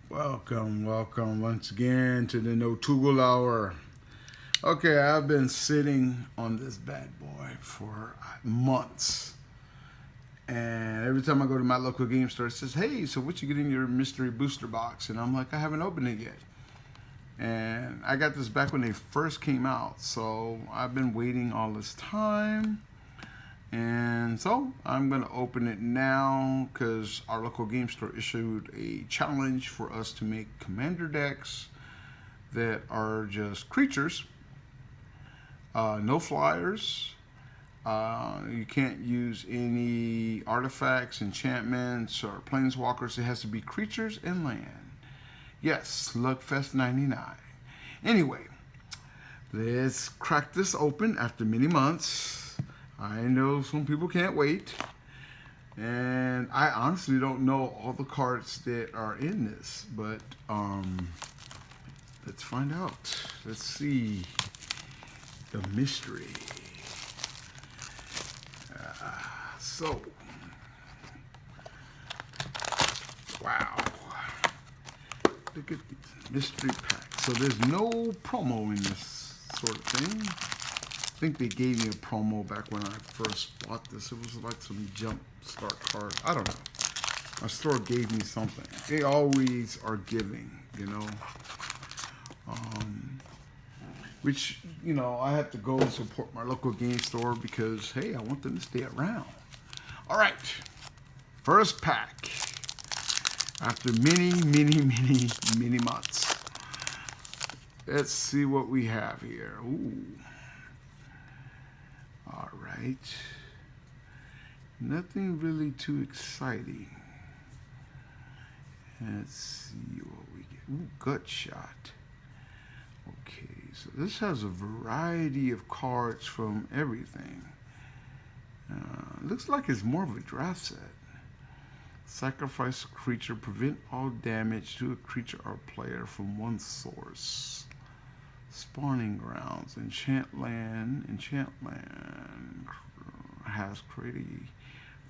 Welcome once again to the No Toogle Hour. Okay, I've been sitting on this bad boy for months. And every time I go to my local game store, it says, hey, so what you get in your mystery booster box? And I'm like, I haven't opened it yet. And I got this back when they first came out. So I've been waiting all this time. And so I'm going to open it now because our local game store issued a challenge for us to make commander decks that are just creatures, no flyers. You can't use any artifacts, enchantments, or planeswalkers. It has to be creatures and land. Yes, Slugfest 99. Anyway, let's crack this open after many months. I know some people can't wait. And I honestly don't know all the cards that are in this, but let's find out. Let's see the mystery. So, wow. Look at the mystery pack. So there's no promo in this sort of thing. I think they gave me a promo back when I first bought this. It was like some jump start card. I don't know. My store gave me something. They always are giving, you know. Which, you know, I have to go and support my local game store because, hey, I want them to stay around. All right. First pack. After many months. Let's see what we have here. Ooh. All right. Nothing really too exciting. Let's see what we get. Ooh, gut shot. Okay, so this has a variety of cards from everything. Looks like it's more of a draft set. Sacrifice a creature, prevent all damage to a creature or player from one source. Spawning grounds, enchant land has created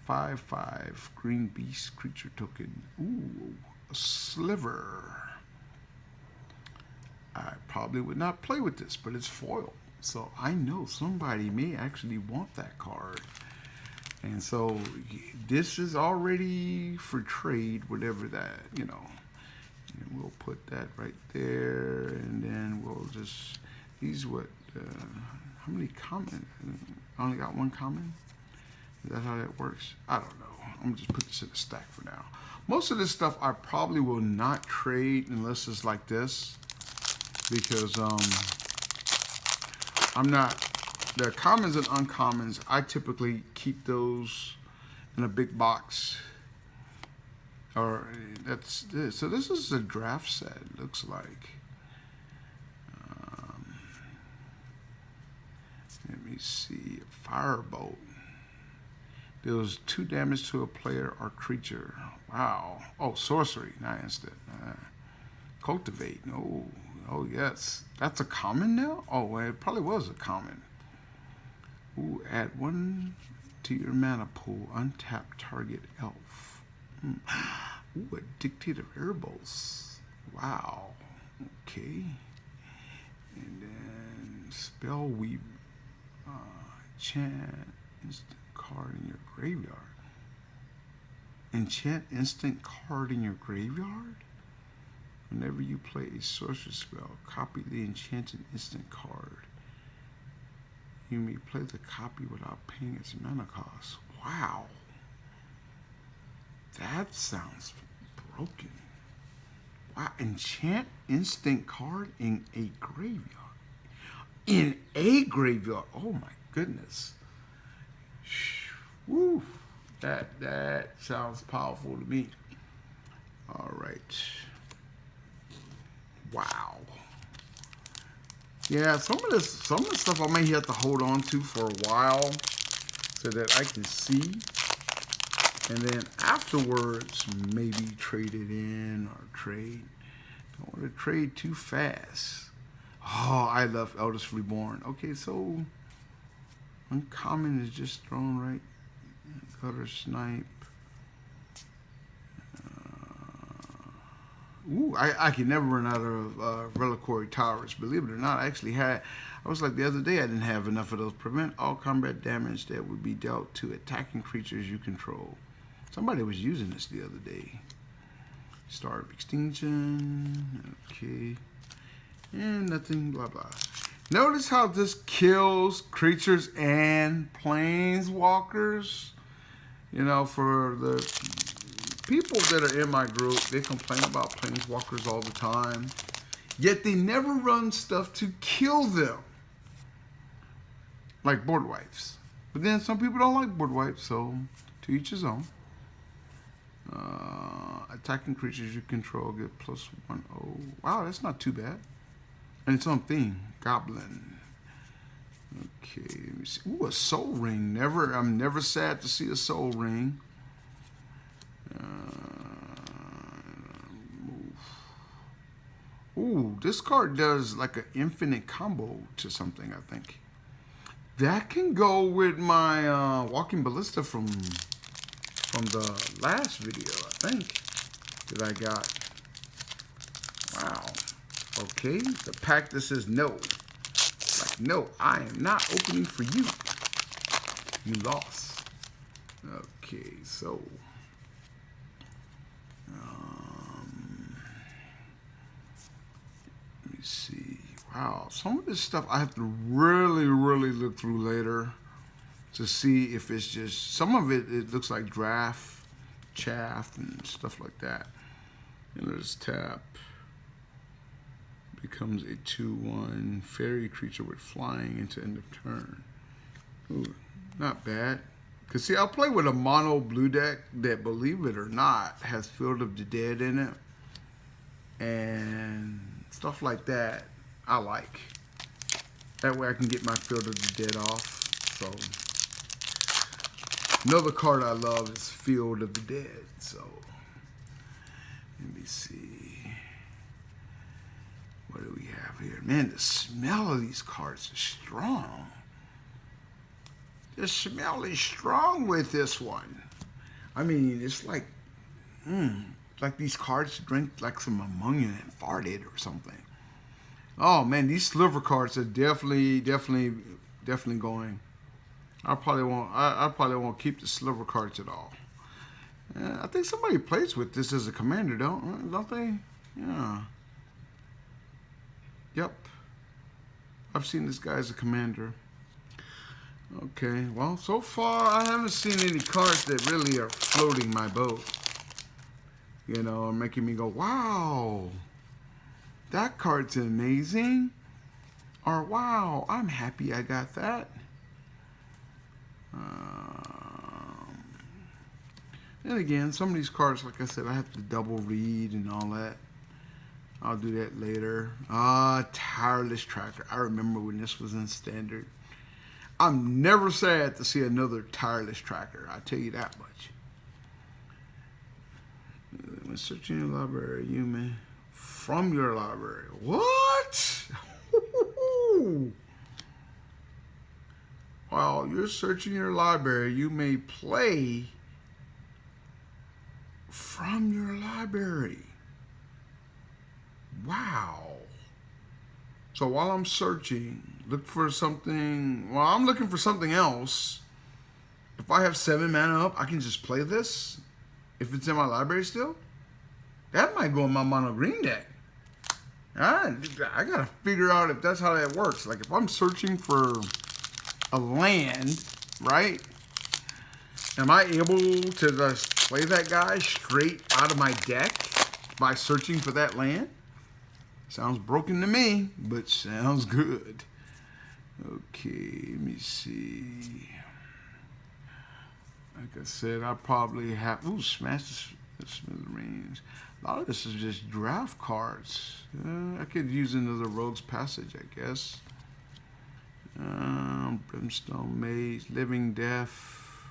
a 5/5 green beast creature token. Ooh, a sliver. I probably would not play with this, but it's foil. So I know somebody may actually want that card. And so this is already for trade, whatever that, you know. And we'll put that right there, and then we'll just, these what, how many common? I only got one common? Is that how that works? I don't know. I'm going to just put this in the stack for now. Most of this stuff I probably will not trade unless it's like this, because I'm not, the commons and uncommons, I typically keep those in a big box. Or that's this. So this is a draft set, it looks like. Let me see. Firebolt. Deals 2 damage to a player or creature. Wow. Oh, sorcery, not instant. Cultivate. Oh yes. That's a common now? Oh, well, it probably was a common. Ooh, add 1 to your mana pool. Untap target elf. Ooh, a Dictator Airbolts. Wow. Okay. And then Spell Weave. Enchant instant card in your graveyard. Enchant instant card in your graveyard? Whenever you play a sorcery spell, copy the enchanted instant card. You may play the copy without paying its mana cost. Wow. That sounds broken. Wow, enchant instant card in a graveyard. In a graveyard. Oh my goodness. Woo. That sounds powerful to me. All right. Wow. Yeah, some of the stuff I may have to hold on to for a while so that I can see. And then afterwards, maybe trade it in or trade. Don't want to trade too fast. Oh, I love Eldest Reborn. Okay, so uncommon is just thrown right. Gutter Snipe. Ooh, I can never run out of reliquary towers. Believe it or not, I was like the other day, I didn't have enough of those. Prevent all combat damage that would be dealt to attacking creatures you control. Somebody was using this the other day. Star of Extinction. Okay. And nothing, blah, blah. Notice how this kills creatures and planeswalkers. You know, for the people that are in my group, they complain about planeswalkers all the time. Yet they never run stuff to kill them. Like board wipes. But then some people don't like board wipes, so to each his own. Attacking creatures you control get +1. Oh, wow, that's not too bad. And it's on theme. Goblin. Okay, let me see. Ooh, a soul ring. I'm never sad to see a soul ring. Ooh, this card does like an infinite combo to something, I think. That can go with my Walking Ballista from the last video, I think, that I got. Wow. Okay, the pack that says no. Like, no, I am not opening for you. You lost. Okay, so. Let me see. Wow, some of this stuff I have to really, really look through later to see if it's just, some of it looks like draft, chaff, and stuff like that. And there's tap. Becomes a 2/1 fairy creature with flying into end of turn. Ooh, not bad. Cause see, I'll play with a mono blue deck that, believe it or not, has Field of the Dead in it. And stuff like that, I like. That way I can get my Field of the Dead off. So, another card I love is Field of the Dead. So, let me see. What do we have here? Man, the smell of these cards is strong. The smell is strong with this one. I mean, it's like, like these cards drank like some ammonia and farted or something. Oh man, these sliver cards are definitely going. I probably won't keep the sliver cards at all. I think somebody plays with this as a commander, don't they? Yeah. Yep. I've seen this guy as a commander. Okay, well, so far I haven't seen any cards that really are floating my boat. You know, making me go, wow, that card's amazing. Or, wow, I'm happy I got that. And again, some of these cards, like I said, I have to double read and all that. I'll do that later. Tireless Tracker. I remember when this was in Standard. I'm never sad to see another Tireless Tracker. I tell you that much. When searching your library, you may... From your library. What? While you're searching your library, you may play from your library. Wow. So while I'm searching, look for something. Well, I'm looking for something else. If I have 7 mana up, I can just play this. If it's in my library still, that might go in my mono green deck. I gotta figure out if that's how that works. Like if I'm searching for a land, right? Am I able to just play that guy straight out of my deck by searching for that land? Sounds broken to me, but sounds good. Okay, let me see. Like I said, I probably have... Ooh, smash the smithereens. A lot of this is just draft cards. I could use another Rogue's Passage, I guess. Brimstone Maze, Living Death.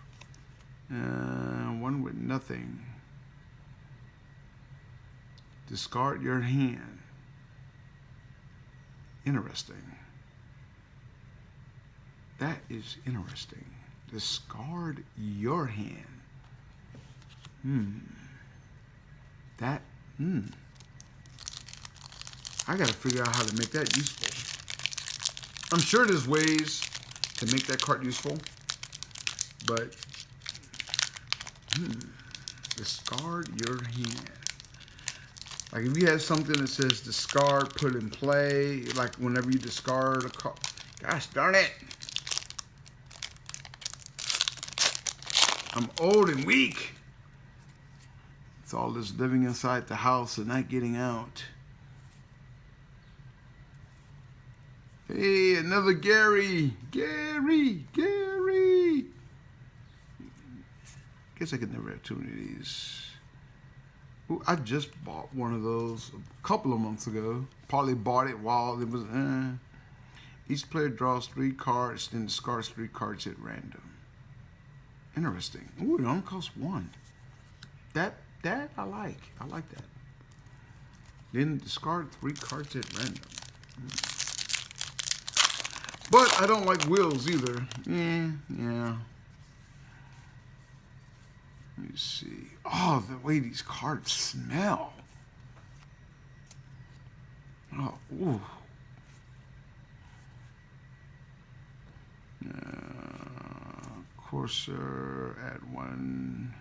One with nothing. Discard your hand. Interesting. That is interesting. Discard your hand. I gotta figure out how to make that useful. I'm sure there's ways to make that card useful, but discard your hand. Like if you have something that says discard, put in play, like whenever you discard a card. Gosh darn it. I'm old and weak. It's all this living inside the house and not getting out. Hey, another Gary. Gary. Guess I could never have too many of these. Ooh, I just bought one of those a couple of months ago. Probably bought it while it was. Each player draws 3 cards, then discards 3 cards at random. Interesting. Ooh, it only costs 1. That I like. I like that. Then discard 3 cards at random. But I don't like wheels either. Yeah. Let me see. Oh, the way these cards smell. Oh, ooh. Courser, add 1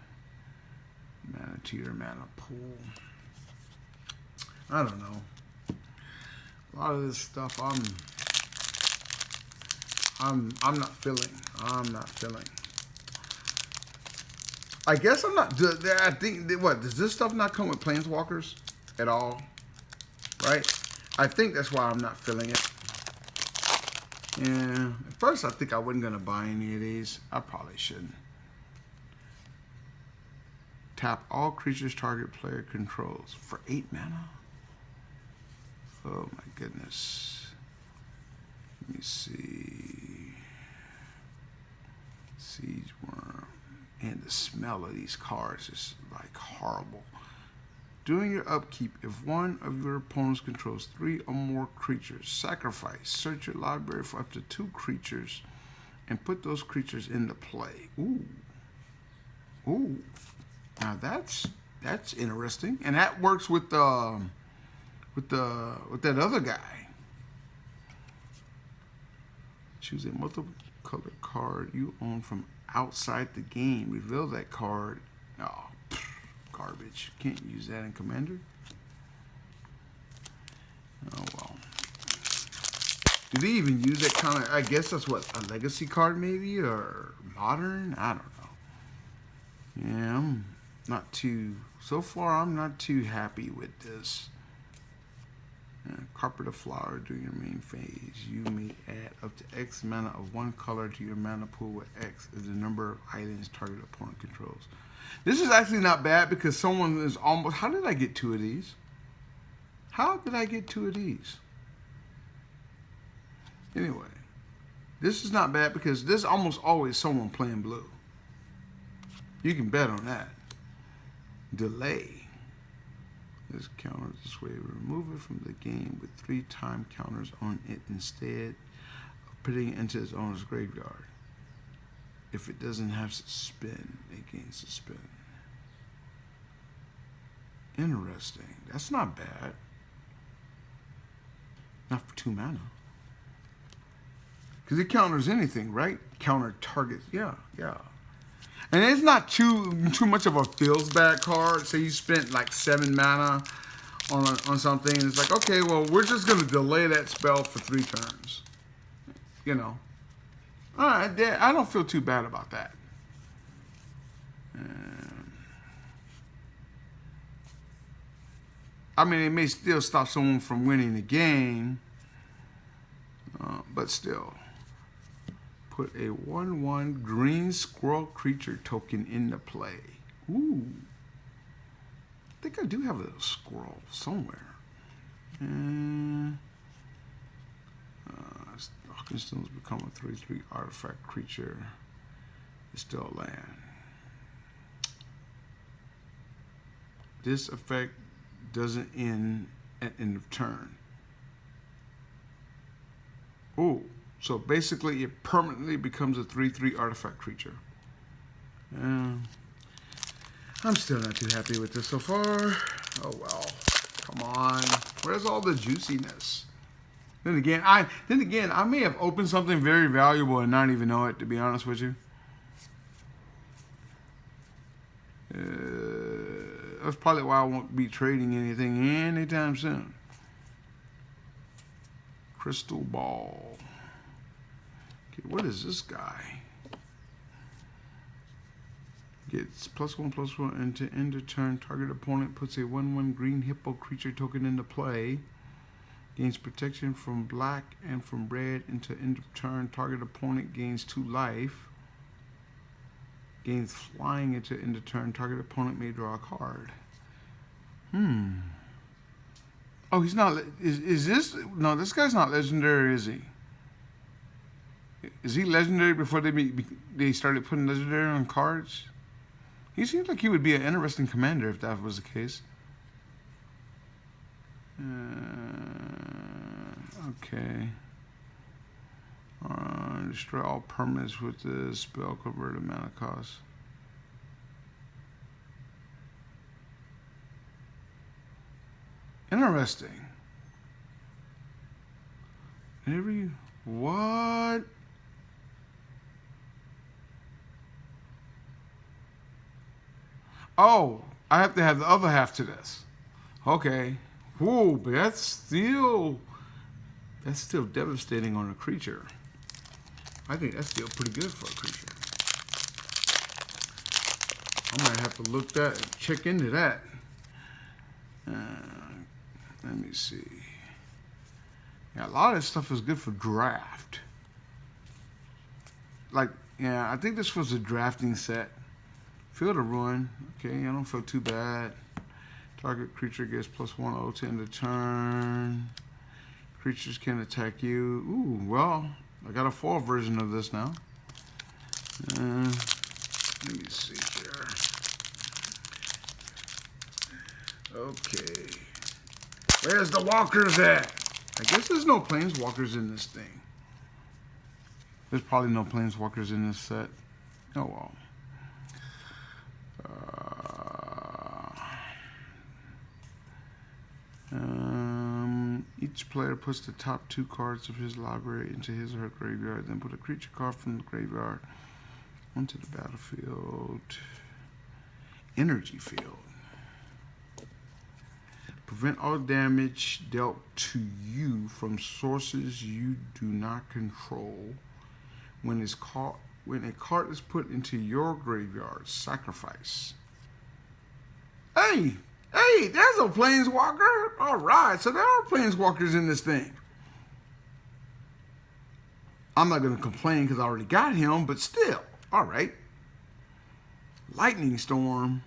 mana to your mana pool. I don't know. A lot of this stuff I'm not feeling. I'm not feeling. I guess I'm not. I think what does this stuff not come with planeswalkers at all? Right? I think that's why I'm not feeling it. Yeah. At first, I think I wasn't gonna buy any of these. I probably shouldn't. Tap all creatures target player controls for 8 mana. Oh my goodness. Let me see. Siege Worm. And the smell of these cards is like horrible. During your upkeep, if one of your opponents controls 3 or more creatures, sacrifice. Search your library for up to 2 creatures and put those creatures into play. Ooh. Now that's interesting. And that works with that other guy. Choose a multiple color card you own from outside the game. Reveal that card. Oh, garbage. Can't use that in Commander. Oh well. Do they even use that kind of? I guess that's what, a legacy card maybe, or modern. I don't know. Yeah, I'm not too. So far, I'm not too happy with this. Carpet of Flower during your main phase. You may add up to X mana of one color to your mana pool, where X is the number of islands target opponent controls. This is actually not bad because someone is almost. How did I get 2 of these? How did I get 2 of these? Anyway, this is not bad because there's almost always someone playing blue. You can bet on that. Delay. This counter this way. Remove it from the game with 3 time counters on it instead of putting it into its owner's graveyard. If it doesn't have suspend, it gains suspend. Interesting. That's not bad. Not for 2 mana. Because it counters anything, right? Counter targets. Yeah. And it's not too much of a feels bad card. Say you spent like 7 mana on something, and it's like, okay, well, we're just gonna delay that spell for 3 turns. You know. Alright, I don't feel too bad about that. I mean, it may still stop someone from winning the game, but still. Put a 1/1 green squirrel creature token into play. Ooh. I think I do have a squirrel somewhere. Stalking Stones become a 3/3 artifact creature. It's still land. This effect doesn't end at end of turn. Ooh. So basically, it permanently becomes a 3/3 artifact creature. I'm still not too happy with this so far. Oh well. Come on. Where's all the juiciness? Then again, I may have opened something very valuable and not even know it, to be honest with you. That's probably why I won't be trading anything anytime soon. Crystal ball. Okay, what is this guy? Gets +1/+1 into end of turn. Target opponent puts a 1/1 green hippo creature token into play. Gains protection from black and from red into end of turn. Target opponent gains 2 life. Gains flying into end of turn. Target opponent may draw a card. Oh, he's not. Is this? No, this guy's not legendary, is he? Is he legendary before they started putting legendary on cards? He seems like he would be an interesting commander if that was the case. Okay. Destroy all permanents with the spell converted mana cost. Interesting. What? Oh, I have to have the other half to this. Okay. Whoa, but that's still devastating on a creature. I think that's still pretty good for a creature. I'm gonna have to check into that. Let me see. Yeah, a lot of this stuff is good for draft. Like, yeah, I think this was a drafting set. Field of Ruin. Okay, I don't feel too bad. Target creature gets +1/+0 to end of turn. Creatures can attack you. Ooh, well, I got a foil version of this now. Let me see here. Okay. Where's the walkers at? I guess there's no planeswalkers in this thing. There's probably no planeswalkers in this set. Oh well. Each player puts the top 2 cards of his library into his or her graveyard, then put a creature card from the graveyard onto the battlefield. Energy field. Prevent all damage dealt to you from sources you do not control. When a card is put into your graveyard, sacrifice. Hey, there's a planeswalker. All right, so there are planeswalkers in this thing. I'm not going to complain because I already got him, but still, all right. Lightning Storm.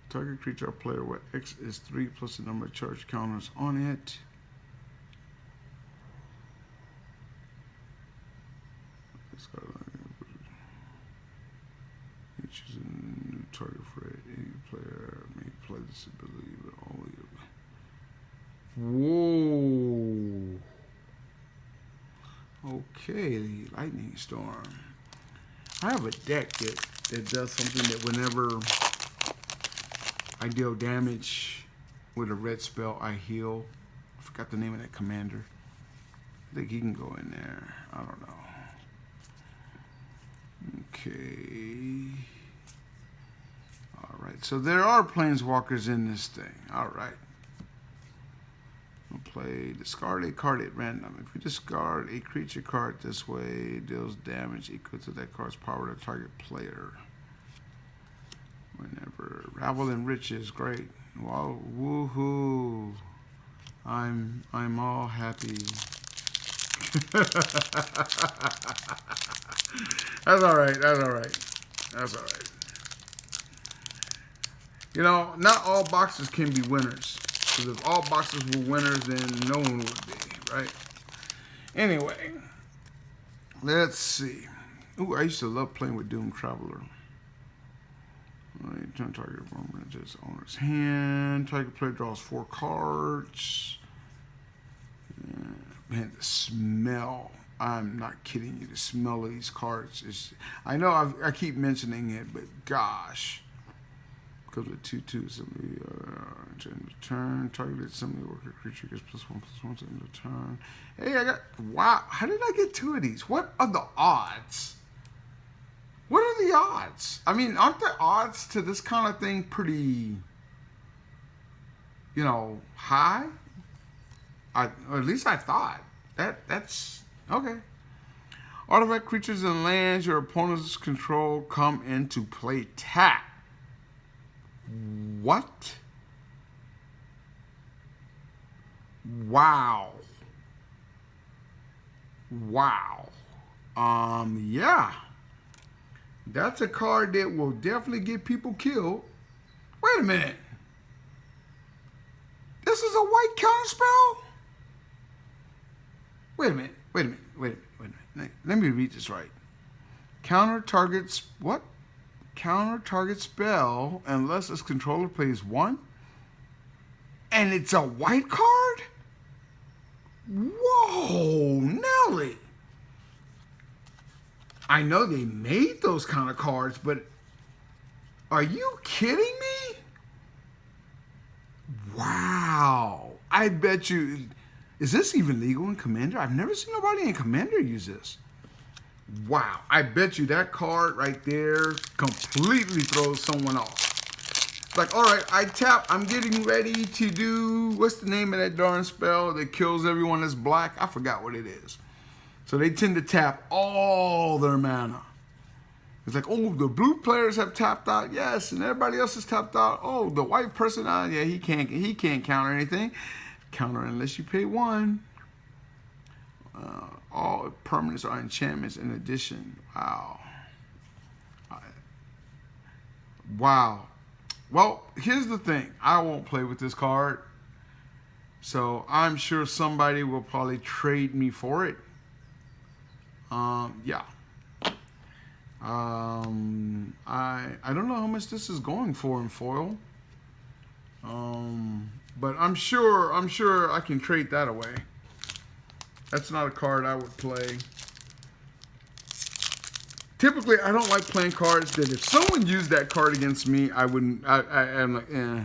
Target creature or player where X is 3 plus the number of charge counters on it. Each is a new target for any player may play this ability, but only. Whoa. Okay, Lightning Storm. I have a deck that does something that whenever I deal damage with a red spell, I heal. I forgot the name of that commander. I think he can go in there. I don't know. Okay. Alright, so there are planeswalkers in this thing. Alright. We'll play discard a card at random. If you discard a creature card this way, it deals damage equal to that card's power to target player. Whenever Ravel and Riches, great. Wow, woohoo! I'm all happy. That's all right. That's all right. That's all right. You know, not all boxes can be winners. Because if all boxes were winners, then no one would be, right? Anyway, let's see. Ooh, I used to love playing with Doom Traveler. Right, turn target permanent to its owner's hand. Target player draws 4 cards. Man, the smell. I'm not kidding you. The smell of these cards is. I know I keep mentioning it, but gosh. Comes with 2/2. Assembly end of turn. Targeted assembly worker creature gets +1/+1 to end of turn. Hey, I got. Wow. How did I get 2 of these? What are the odds? What are the odds? I mean, aren't the odds to this kind of thing pretty, high? Or at least I thought. That's okay. Artifact creatures and lands your opponent's control come into play tap. What? Wow. Wow. Yeah. That's a card that will definitely get people killed. Wait a minute. This is a white counterspell? Wait a minute. Let me read this right. Counter targets what? Counter target spell unless its controller plays 1. And it's a white card? Whoa, Nelly. I know they made those kind of cards, but are you kidding me? Wow. I bet you. Is this even legal in Commander? I've never seen nobody in Commander use this. Wow. I bet you that card right there completely throws someone off. Like, all right, I tap. I'm getting ready to do, what's the name of that darn spell that kills everyone that's black? I forgot what it is. So they tend to tap all their mana. It's like, oh, the blue players have tapped out, yes, and everybody else has tapped out. Oh, the white person, yeah, he can't counter anything. Counter unless you pay 1. All permanents are enchantments in addition. Wow. Wow. Well, here's the thing. I won't play with this card. So I'm sure somebody will probably trade me for it. Yeah. I don't know how much this is going for in foil. But I'm sure I can trade that away. That's not a card I would play. Typically, I don't like playing cards that if someone used that card against me, I wouldn't. I'm like, eh.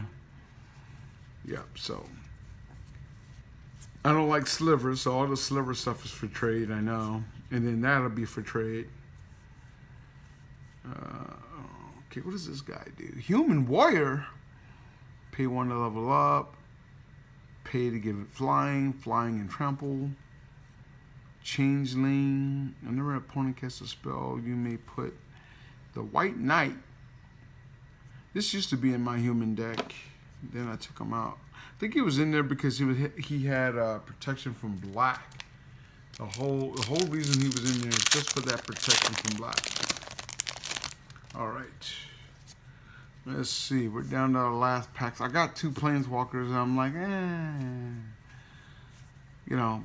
Yeah. So I don't like slivers, so all the sliver stuff is for trade. I know, and then that'll be for trade. Okay, what does this guy do? Human Warrior. Pay 1 to level up. Pay to give it flying and trample. Changeling. Whenever an opponent casts a spell, you may put the White Knight. This used to be in my human deck. Then I took him out. I think he was in there because he had protection from black. The whole reason he was in there is just for that protection from black. All right. Let's see. We're down to our last packs. I got 2 planeswalkers, and I'm like,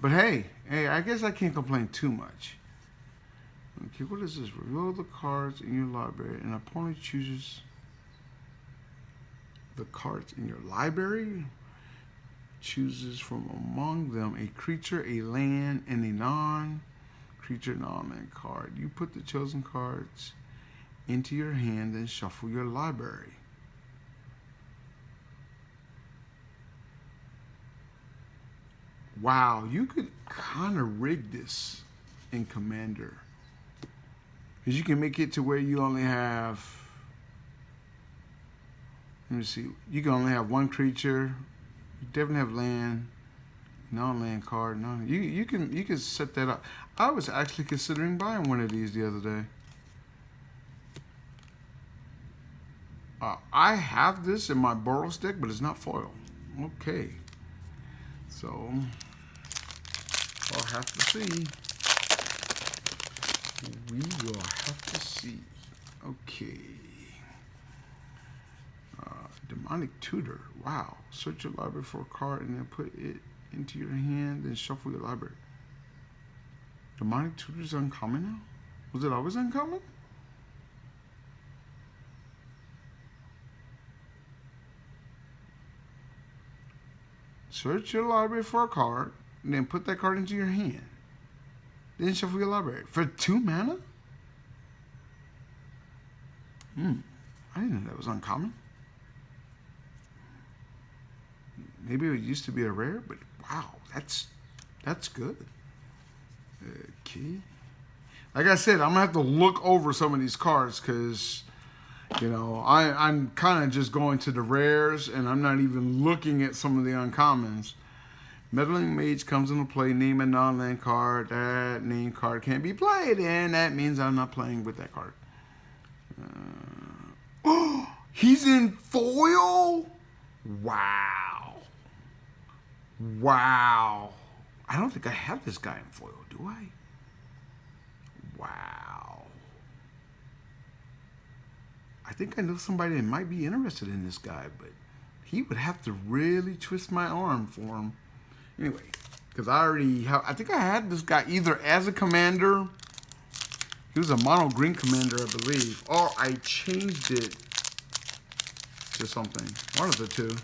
But hey, I guess I can't complain too much. Okay, what is this? Reveal the cards in your library. An opponent chooses the cards in your library. Chooses from among them a creature, a land, and a non-creature, non-land card. You put the chosen cards into your hand and shuffle your library. Wow, you could kind of rig this in Commander. Because you can make it to where you only have, let me see, you can only have 1 creature. You definitely have land, non-land card. You can set that up. I was actually considering buying one of these the other day. I have this in my Boros deck, but it's not foil. Okay. So, I'll have to see. We will have to see. Okay. Demonic Tutor. Wow. Search your library for a card and then put it into your hand, then shuffle your library. Demonic Tutor is uncommon now? Was it always uncommon? Search your library for a card, and then put that card into your hand. Then shuffle your library. For 2 mana? I didn't know that was uncommon. Maybe it used to be a rare, but wow, that's good. Okay. Like I said, I'm gonna have to look over some of these cards because, you know, I'm kind of just going to the rares and I'm not even looking at some of the uncommons. Meddling Mage comes into play. Name a non-land card. That name card can't be played, and that means I'm not playing with that card. Oh, he's in foil? Wow. Wow. I don't think I have this guy in foil, do I? Wow. I think I know somebody that might be interested in this guy, but he would have to really twist my arm for him. Anyway, because I think I had this guy either as a commander. He was a mono green commander, I believe. Or I changed it to something. One of the two.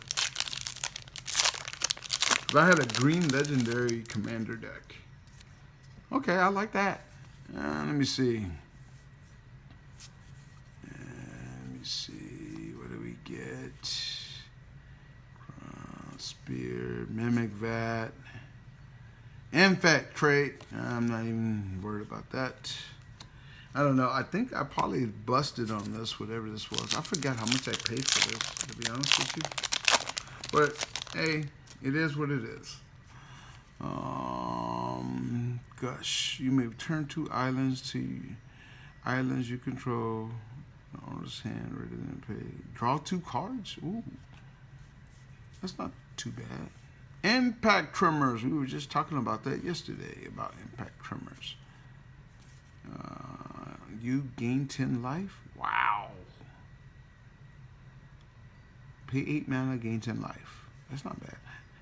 Because I had a green legendary commander deck. Okay, I like that. Let me see. What do we get? Spear, Mimic Vat, Infect Trait. I'm not even worried about that. I don't know. I think I probably busted on this, whatever this was. I forgot how much I paid for this, to be honest with you. But, hey, it is what it is. Gosh, you may turn 2 islands to islands you control. Owner's hand, rather than pay. Draw 2 cards? Ooh. That's not too bad. Impact Tremors. We were just talking about that yesterday, about Impact Tremors. You gain 10 life? Wow. Pay 8 mana, gain 10 life. That's not bad.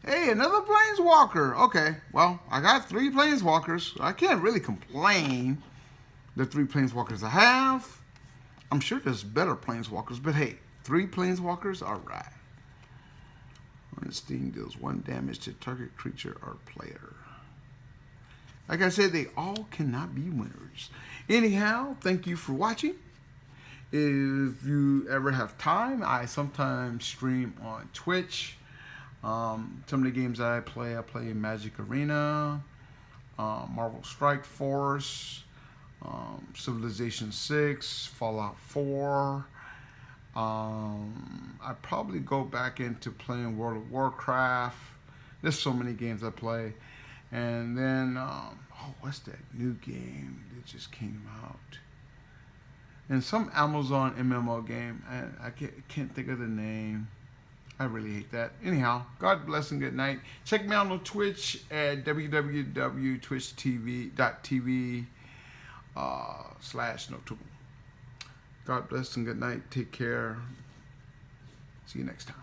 Hey, another Planeswalker. Okay, well, I got 3 Planeswalkers. I can't really complain. The 3 Planeswalkers I have. I'm sure there's better Planeswalkers, but hey, 3 Planeswalkers? Alright. Ornstein deals 1 damage to target creature or player. Like I said, they all cannot be winners. Anyhow, thank you for watching. If you ever have time, I sometimes stream on Twitch. Some of the games that I play Magic Arena, Marvel Strike Force, Civilization 6, Fallout 4. I probably go back into playing World of Warcraft. There's so many games I play. And then, what's that new game that just came out? And some Amazon MMO game. I can't think of the name. I really hate that. Anyhow, God bless and good night. Check me out on Twitch at www.twitchtv.tv/NoTool. God bless and good night. Take care. See you next time.